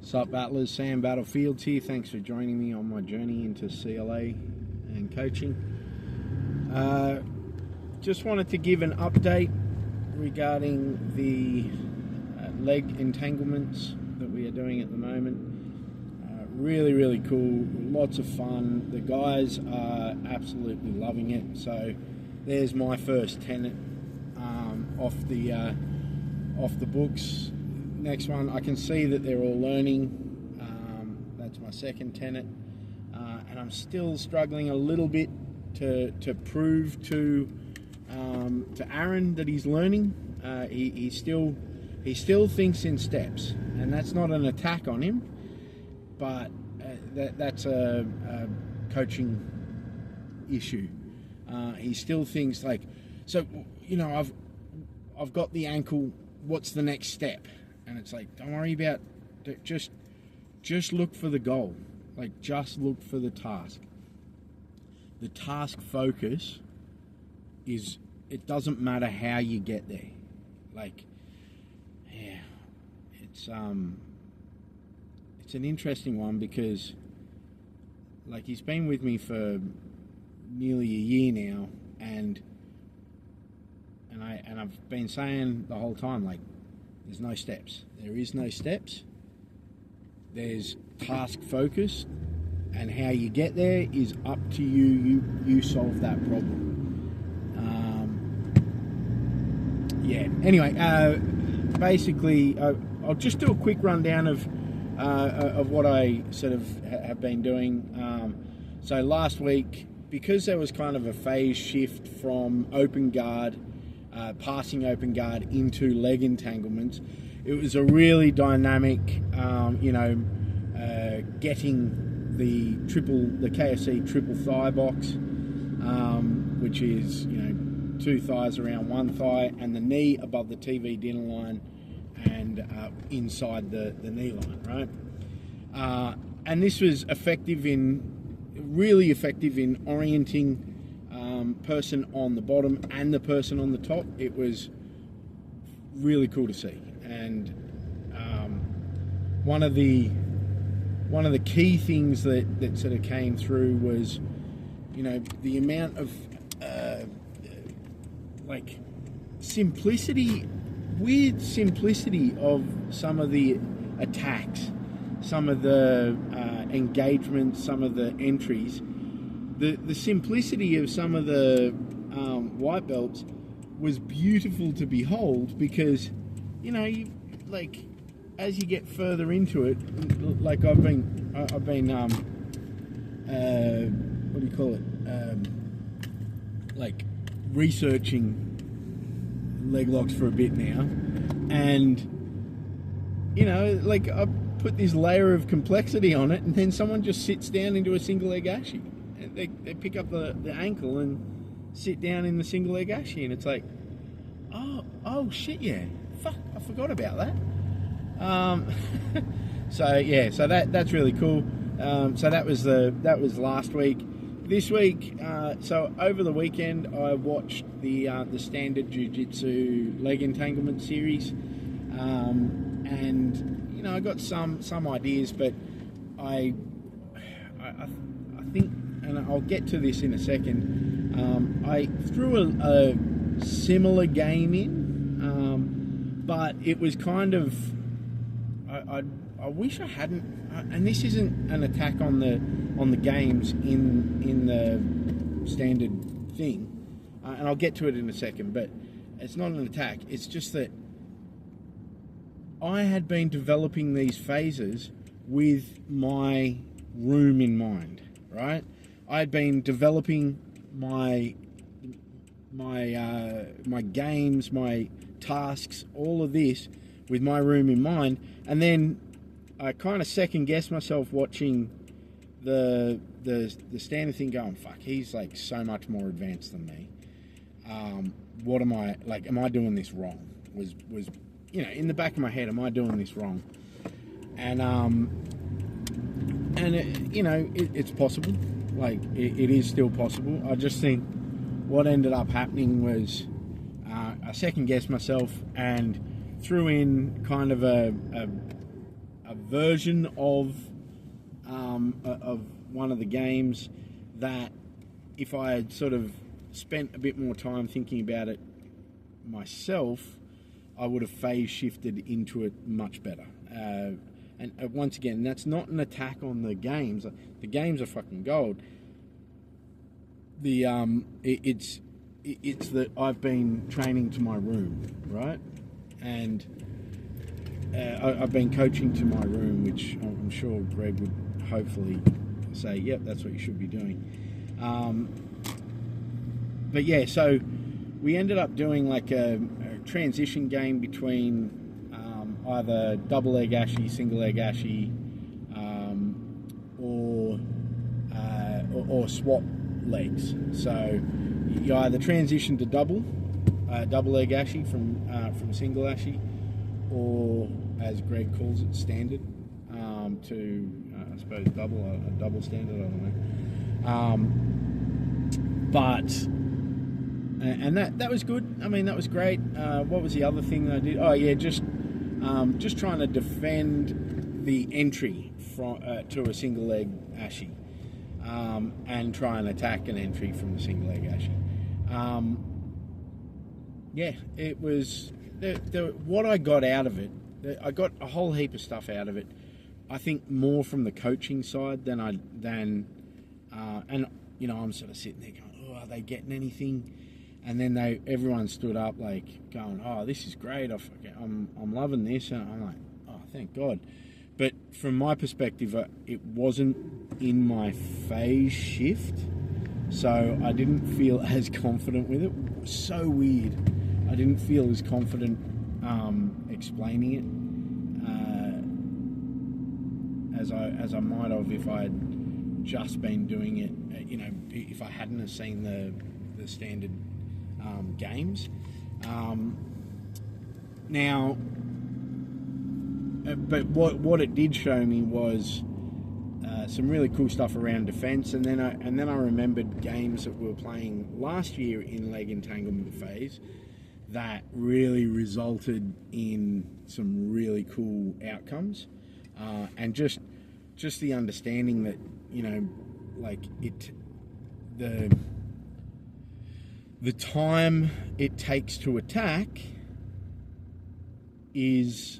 Sup Battlers, Sam Battlefields here. Thanks for joining me on my journey into CLA and coaching. Just wanted to give an update regarding the leg entanglements that we are doing at the moment. Really cool, lots of fun. The guys are absolutely loving it. So there's my first tenet off the books. Next one, I can see that they're all learning. That's my second tenet, and I'm still struggling a little bit to prove to Aaron that he's learning. He still thinks in steps, and that's not an attack on him, but that's a coaching issue. He still thinks like, so I've got the ankle. What's the next step? And it's like, don't worry about it. Just look for the goal. Like, just look for the task. The task focus is, it doesn't matter how you get there. Like, yeah, it's an interesting one because, like, he's been with me for nearly a year now, and I've been saying the whole time, like, there's no steps. There is no steps. There's task focus, and how you get there is up to you. You solve that problem. Anyway, basically, I'll just do a quick rundown of what I sort of have been doing. So last week, because there was kind of a phase shift from open guard, passing open guard into leg entanglements, it was a really dynamic, getting the KFC triple thigh box, which is, two thighs around one thigh and the knee above the TV dinner line and inside the knee line, right? And this was really effective in orienting person on the bottom and the person on the top. It was really cool to see, and one of the key things that sort of came through was, the amount of weird simplicity of some of the attacks, some of the engagements, some of the entries. The simplicity of some of the white belts was beautiful to behold because, as you get further into it, like I've been what do you call it? Researching leg locks for a bit now, and I put this layer of complexity on it, and then someone just sits down into a single leg ashi. They pick up the ankle and sit down in the single leg ashi, and it's like, oh shit, yeah, fuck, I forgot about that. So that's really cool. So that was last week. This week, so over the weekend, I watched the standard jiu-jitsu leg entanglement series, and I got some ideas, but I think, and I'll get to this in a second, I threw a similar game in, but it was kind of, I wish I hadn't, and this isn't an attack on the games in the standard thing, and I'll get to it in a second, but it's not an attack. It's just that I had been developing these phases with my room in mind, right? I had been developing my games, my tasks, all of this with my room in mind, and then I kind of second guessed myself watching the standard thing, going, fuck, he's like so much more advanced than me. What am I like? Am I doing this wrong? Was in the back of my head, am I doing this wrong? And it's possible. Like it is still possible. I just think what ended up happening was I second guessed myself and threw in kind of a a version of one of the games that if I had sort of spent a bit more time thinking about it myself, I would have phase shifted into it much better. And once again, that's not an attack on the games. The games are fucking gold. It's that I've been training to my room, right? And I've been coaching to my room, which I'm sure Greg would hopefully say, yep, that's what you should be doing. But yeah, so we ended up doing like a transition game between either double egg ashi, single egg ashi, or swap legs. So you either transition to double egg ashi from single ashi, or as Greg calls it, standard, to I suppose double standard. I don't know. But and that was good. I mean, that was great. What was the other thing that I did? Oh yeah, just trying to defend the entry to a single leg ashi, and try and attack an entry from the single leg ashi. Yeah, it was what I got out of it. I got a whole heap of stuff out of it. I think more from the coaching side than and you know, I'm sort of sitting there going, oh, are they getting anything? And then everyone stood up like going, oh, this is great. I'm loving this. And I'm like, oh, thank God. But from my perspective, it wasn't in my phase shift. So I didn't feel as confident with it. It was so weird. I didn't feel as confident explaining it as I might have if I had just been doing it. You know, if I hadn't have seen the standard games. Now, but what it did show me was some really cool stuff around defence, and then I remembered games that we were playing last year in leg entanglement phase that really resulted in some really cool outcomes, and just the understanding that, you know, like the time it takes to attack is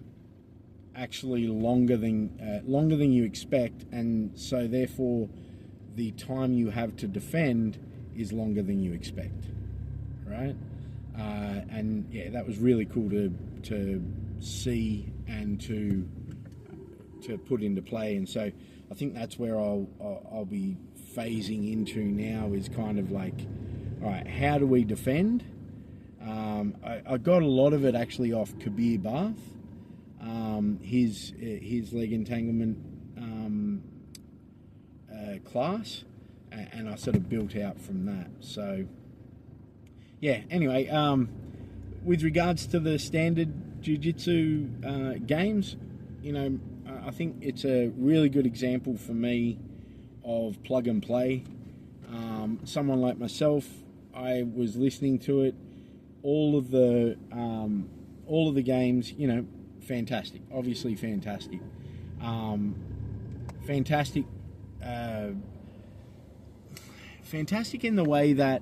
actually longer than you expect, and so therefore the time you have to defend is longer than you expect, right? And yeah, that was really cool to see and to put into play. And so I think that's where I'll be phasing into now, is kind of like, all right, how do we defend? I got a lot of it actually off Kabir Bath, his leg entanglement class, and I sort of built out from that. So yeah, anyway, with regards to the standard jiu-jitsu games, you know, I think it's a really good example for me of plug and play. Someone like myself, I was listening to it, all of the games, you know, fantastic, obviously fantastic, fantastic in the way that,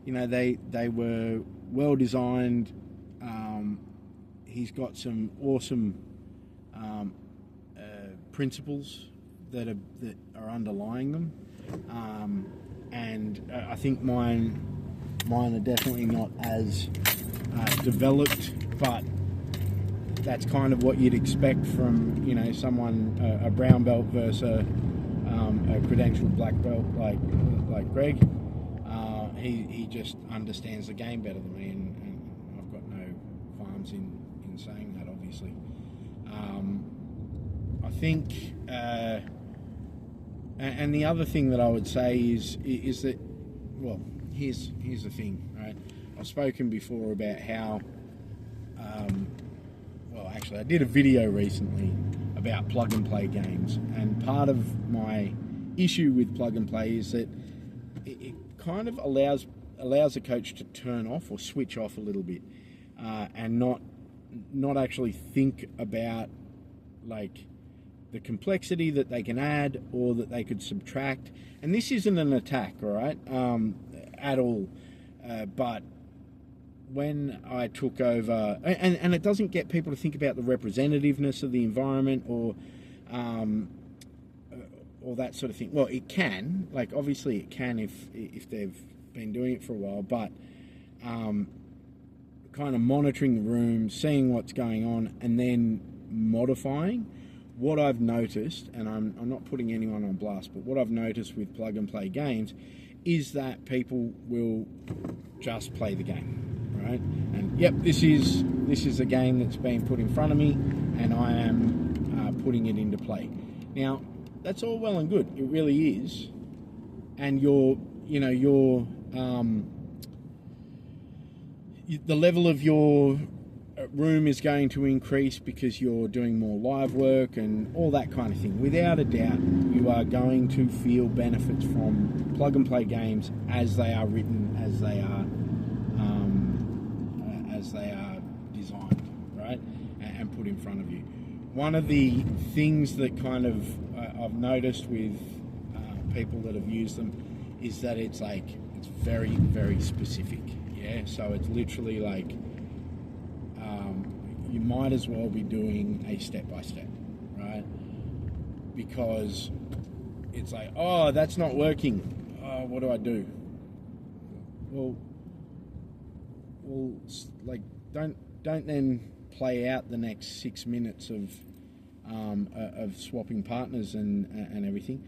you know, they were well designed. He's got some awesome principles that are underlying them, and I think mine are definitely not as developed, but that's kind of what you'd expect from, you know, someone, a brown belt versus a credentialed black belt like Greg. He just understands the game better than me, and I've got no qualms in saying that, obviously. I think, and the other thing that I would say is that, well, here's the thing, right? I've spoken before about how, well, actually, I did a video recently about plug and play games, and part of my issue with plug and play is that it kind of allows a coach to turn off or switch off a little bit, and not actually think about, like, the complexity that they can add or that they could subtract. And this isn't an attack, all right, at all. But when I took over, and it doesn't get people to think about the representativeness of the environment or that sort of thing. Well, it can, like obviously it can if they've been doing it for a while, but kind of monitoring the room, seeing what's going on, and then modifying. What I've noticed, and I'm not putting anyone on blast, but what I've noticed with plug and play games is that people will just play the game, right? And yep, this is a game that's been put in front of me, and I am putting it into play. Now, that's all well and good. It really is, and the level of your room is going to increase because you're doing more live work and all that kind of thing. Without a doubt, you are going to feel benefits from plug and play games as they are written, as they are designed, right, and put in front of you. One of the things that kind of I've noticed with people that have used them is that it's very, very specific. Yeah, so it's literally like you might as well be doing a step-by-step, right? Because it's like, oh, that's not working. Oh, what do I do? Well, like don't then play out the next 6 minutes of swapping partners and everything.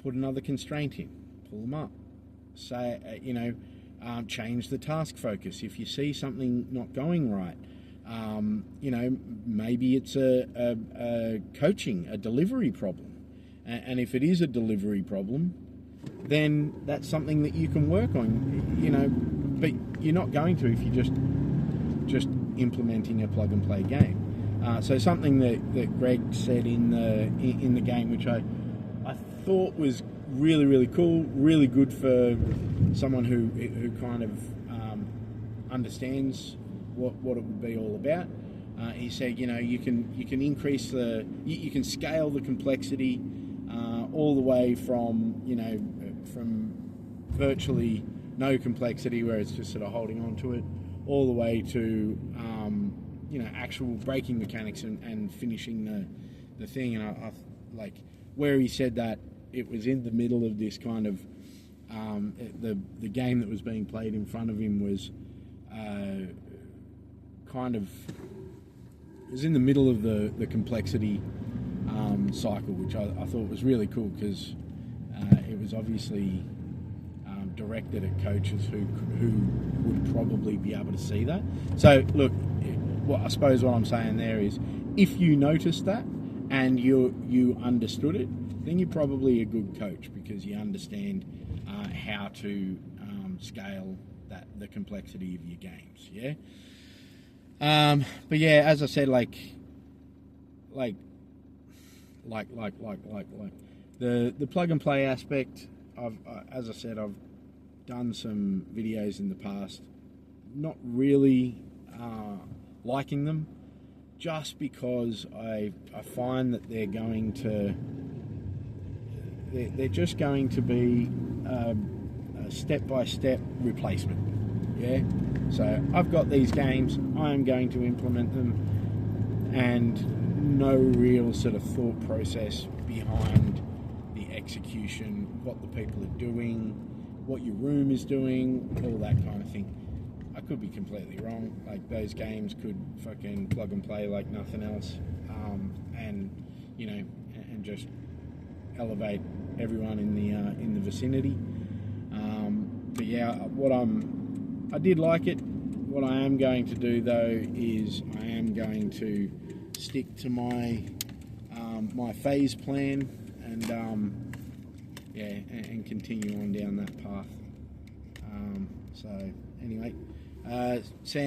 Put another constraint in. Pull them up. Say, change the task focus. If you see something not going right, maybe it's a coaching, a delivery problem. And if it is a delivery problem, then that's something that you can work on, but you're not going to if you're just implementing a plug and play game. So something that Greg said in the game, which I thought was really, really cool, really good for someone who kind of understands what it would be all about. He said, you can increase you can scale the complexity all the way from virtually no complexity where it's just sort of holding on to it, all the way to actual braking mechanics and finishing the thing. And I like where he said that it was in the middle of this kind of the game that was being played in front of him was it was in the middle of the complexity cycle, which I thought was really cool because it was obviously directed at coaches who would probably be able to see that. So look, I suppose what I'm saying there is, if you noticed that and you understood it, then you're probably a good coach because you understand how to scale the complexity of your games. Yeah. But yeah, as I said, like the plug and play aspect. As I said, I've done some videos in the past, not really liking them, just because I find that they're just going to be a step-by-step replacement. Yeah, so I've got these games, I'm going to implement them, and no real sort of thought process behind the execution, what the people are doing, what your room is doing, all that kind of thing. I could be completely wrong. Like, those games could fucking plug and play like nothing else, and just elevate everyone in the vicinity. But yeah, I did like it. What I am going to do though is I am going to stick to my my phase plan and and continue on down that path. So anyway, Sam.